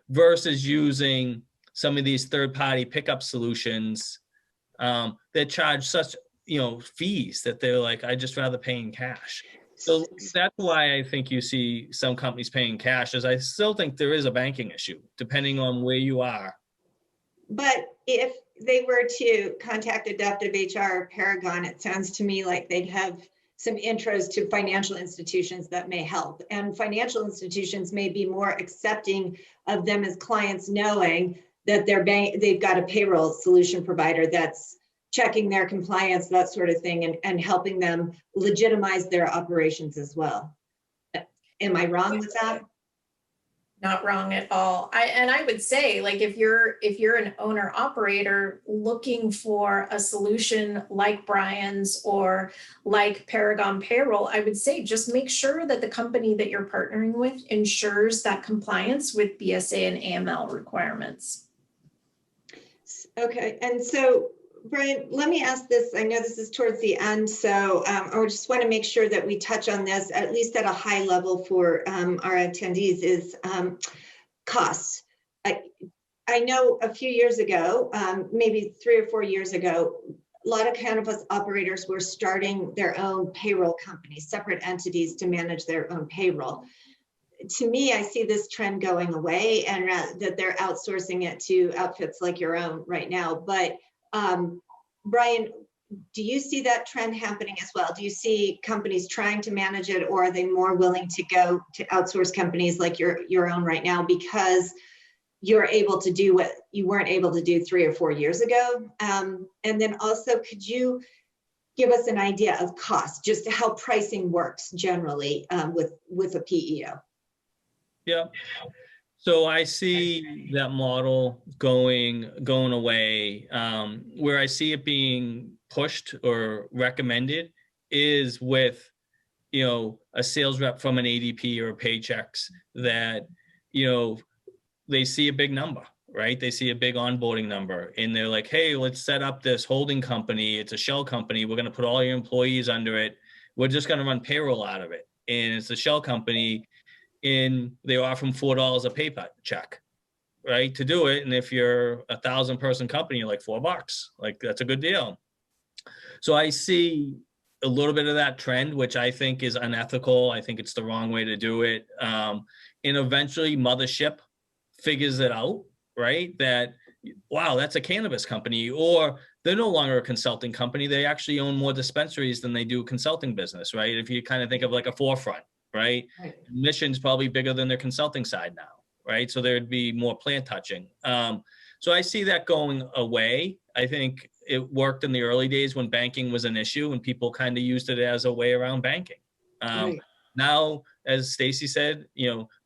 versus using some of these third-party pickup solutions that charge such, fees that they're like, I just rather pay in cash. So that's why I think you see some companies paying cash, is I still think there is a banking issue, depending on where you are. But if they were to contact AdaptiveHR or Paragon, it sounds to me like they'd have some intros to financial institutions that may help. And financial institutions may be more accepting of them as clients, knowing that they've got a payroll solution provider that's checking their compliance, that sort of thing, and helping them legitimize their operations as well. Am I wrong with that? Not wrong at all. I would say, like, if you're an owner operator looking for a solution like Brian's or like Paragon Payroll, I would say just make sure that the company that you're partnering with ensures that compliance with BSA and AML requirements. Okay, and so Brian, let me ask this. I know this is towards the end, so I just want to make sure that we touch on this, at least at a high level for our attendees, is costs. I know a few years ago, maybe 3 or 4 years ago, a lot of cannabis operators were starting their own payroll companies, separate entities to manage their own payroll. To me, I see this trend going away, and that they're outsourcing it to outfits like your own right now. But Brian, do you see that trend happening as well? Do you see companies trying to manage it, or are they more willing to go to outsource companies like your own right now, because you're able to do what you weren't able to do 3 or 4 years ago? And then also, could you give us an idea of cost, just how pricing works generally with a PEO? Yeah. So I see that model going away. Where I see it being pushed or recommended is with, a sales rep from an ADP or a Paychex that, they see a big number, right? They see a big onboarding number, and they're like, hey, let's set up this holding company. It's a shell company. We're going to put all your employees under it. We're just going to run payroll out of it. And it's a shell company. And they offer them $4 a PayPal check, right, to do it. And if you're a 1,000-person company, you're like $4. Like, that's a good deal. So I see a little bit of that trend, which I think is unethical. I think it's the wrong way to do it. And eventually, mothership figures it out, right? That, wow, that's a cannabis company, or they're no longer a consulting company. They actually own more dispensaries than they do consulting business, right? If you kind of think of like a Forefront. Right? Mission's probably bigger than their consulting side now, right? So there'd be more plant touching. So I see that going away. I think it worked in the early days when banking was an issue and people kind of used it as a way around banking. Now, as Stacie said,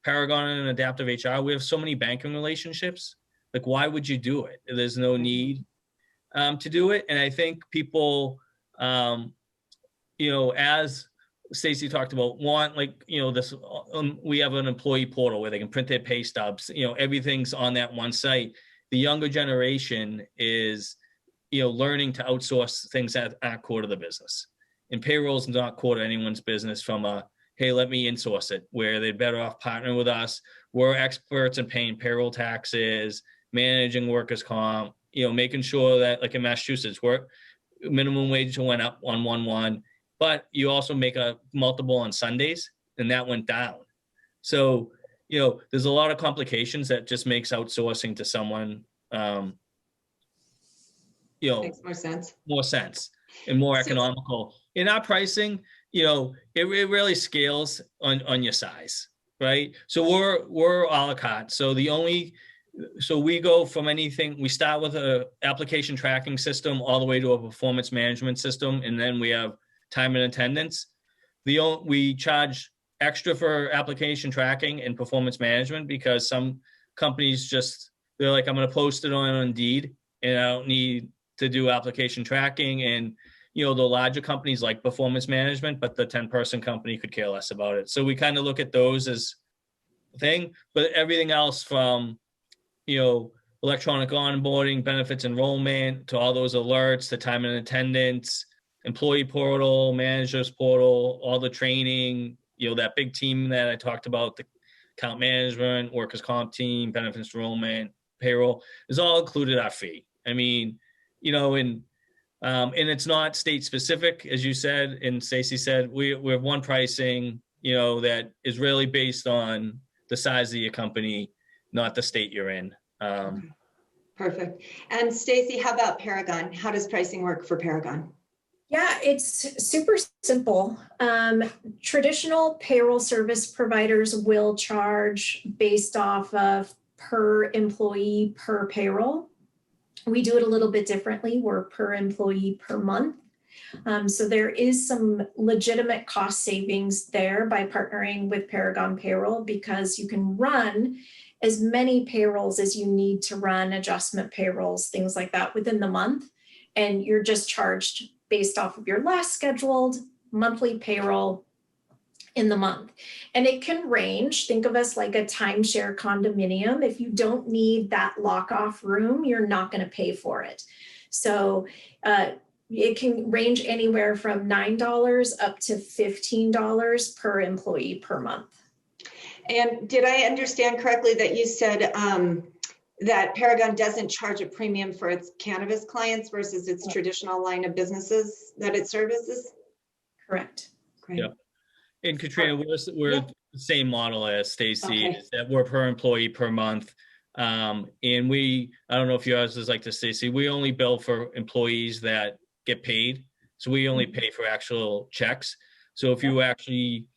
Paragon and AdaptiveHR, we have so many banking relationships. Like, why would you do it? There's no need to do it. And I think people, as Stacie talked about, this, we have an employee portal where they can print their pay stubs, everything's on that one site. The younger generation is learning to outsource things that aren't core to the business. And payroll is not core to anyone's business from hey, let me insource it, where they're better off partnering with us. We're experts in paying payroll taxes, managing workers' comp, making sure that, like in Massachusetts, minimum wage went up on 1/1, but you also make a multiple on Sundays, and that went down. So, there's a lot of complications that just makes outsourcing to someone, Makes more sense. And more economical. In our pricing, it really scales on your size, right? So we're a la carte. So we go from anything, we start with a application tracking system all the way to a performance management system. And then we have time and attendance. We charge extra for application tracking and performance management because some companies they're like, I'm going to post it on Indeed and I don't need to do application tracking. And, the larger companies like performance management, but the 10-person company could care less about it. So we kind of look at those as a thing, but everything else from, electronic onboarding, benefits enrollment, to all those alerts, to time and attendance, employee portal, managers portal, all the training, that big team that I talked about, the account management, workers' comp team, benefits enrollment, payroll, is all included our fee. I mean, and it's not state specific, as you said, and Stacie said, we have one pricing, that is really based on the size of your company, not the state you're in. Perfect. And Stacie, how about Paragon? How does pricing work for Paragon? Yeah, it's super simple. Traditional payroll service providers will charge based off of per employee per payroll. We do it a little bit differently. We're per employee per month. So there is some legitimate cost savings there by partnering with Paragon Payroll, because you can run as many payrolls as you need to run, adjustment payrolls, things like that, within the month. And you're just charged based off of your last scheduled monthly payroll in the month. And it can range, think of us like a timeshare condominium. If you don't need that lock-off room, you're not going to pay for it. So it can range anywhere from $9 up to $15 per employee per month. And did I understand correctly that you said that Paragon doesn't charge a premium for its cannabis clients versus its traditional line of businesses that it services? Correct. Great. Yeah. And Katrina, we're the same model as Stacie, Okay. is that we're per employee per month. And I don't know if yours is like this, Stacie, we only bill for employees that get paid. So we only pay for actual checks. So if you actually,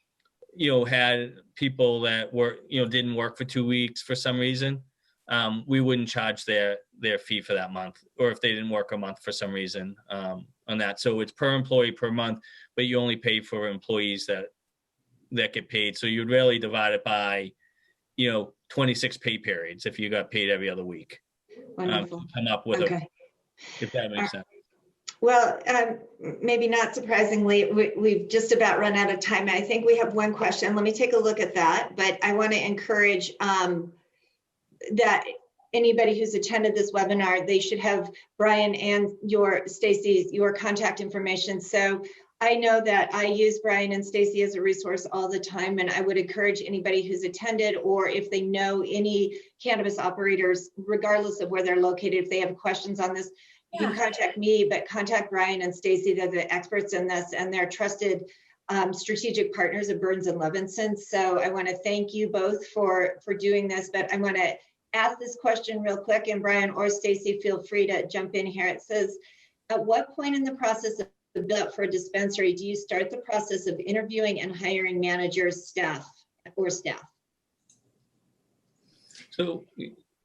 had people that didn't work for 2 weeks for some reason, we wouldn't charge their fee for that month, or if they didn't work a month for some reason on that. So it's per employee per month, but you only pay for employees that get paid. So you'd really divide it by, 26 pay periods if you got paid every other week. Wonderful. Come up with if that makes sense. Well, maybe not surprisingly, we've just about run out of time. I think we have one question. Let me take a look at that. But I want to encourage that anybody who's attended this webinar, they should have Brian and Stacie's contact information. So I know that I use Brian and Stacie as a resource all the time, and I would encourage anybody who's attended, or if they know any cannabis operators, regardless of where they're located, if they have questions on this, you can contact me, but contact Brian and Stacie. They're the experts in this, and they're trusted strategic partners of Burns and Levinson. So I want to thank you both for doing this, but I want to ask this question real quick, and Brian or Stacie, feel free to jump in here. It says, at what point in the process of the build up for a dispensary do you start the process of interviewing and hiring managers, staff? So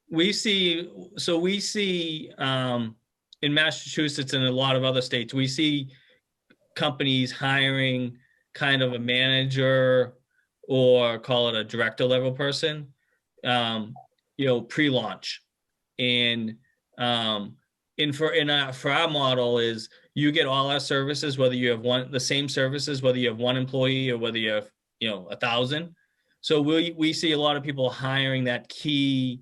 we see in Massachusetts and a lot of other states, we see companies hiring kind of a manager, or call it a director level person, pre-launch. And for our model is you get all our services, whether you have the same services, whether you have one employee or whether you have 1,000. So we see a lot of people hiring that key,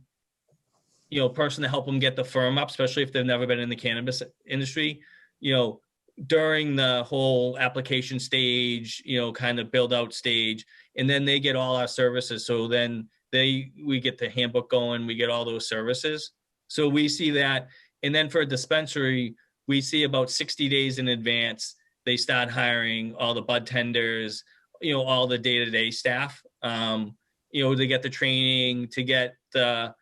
person to help them get the firm up, especially if they've never been in the cannabis industry, during the whole application stage, kind of build out stage, and then they get all our services. So then we get the handbook going, we get all those services. So we see that. And then for a dispensary, we see about 60 days in advance, they start hiring all the bud tenders, all the day-to-day staff, to get the training, to get the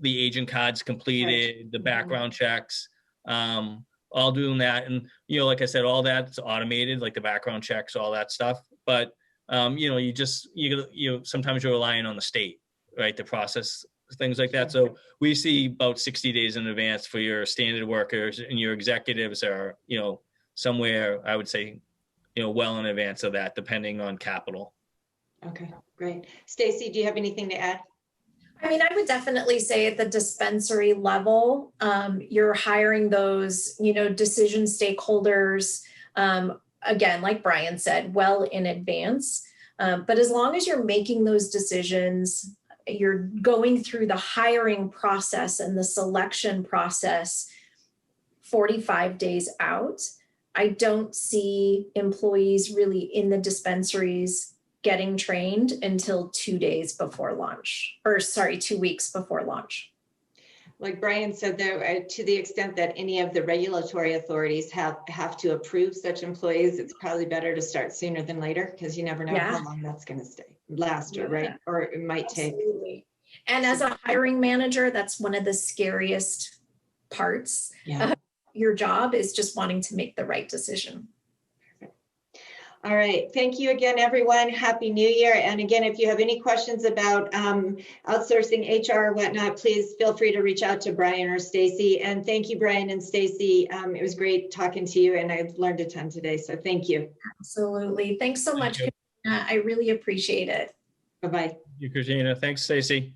agent cards completed, the background checks, all doing that. And, like I said, all that's automated, like the background checks, all that stuff. But, sometimes you're relying on the state, right, to process things like that. So we see about 60 days in advance for your standard workers, and your executives are, somewhere, I would say, well in advance of that, depending on capital. Okay, great. Stacie, do you have anything to add? I mean, I would definitely say at the dispensary level, you're hiring those, decision stakeholders, again, like Brian said, well in advance. But as long as you're making those decisions, you're going through the hiring process and the selection process 45 days out, I don't see employees really in the dispensaries getting trained until 2 days before launch, 2 weeks before launch. Like Brian said, though, to the extent that any of the regulatory authorities have to approve such employees, it's probably better to start sooner than later, because you never know how long that's going to last, right? Or it might Absolutely. take. And as a hiring manager, that's one of the scariest parts. Yeah. Your job is just wanting to make the right decision. All right. Thank you again, everyone. Happy New Year. And again, if you have any questions about outsourcing HR or whatnot, please feel free to reach out to Brian or Stacie. And thank you, Brian and Stacie. It was great talking to you, and I've learned a ton today. So thank you. Absolutely. Thanks so much, Katrina. I really appreciate it. Bye-bye. Thank you, Katrina. Thanks, Stacie.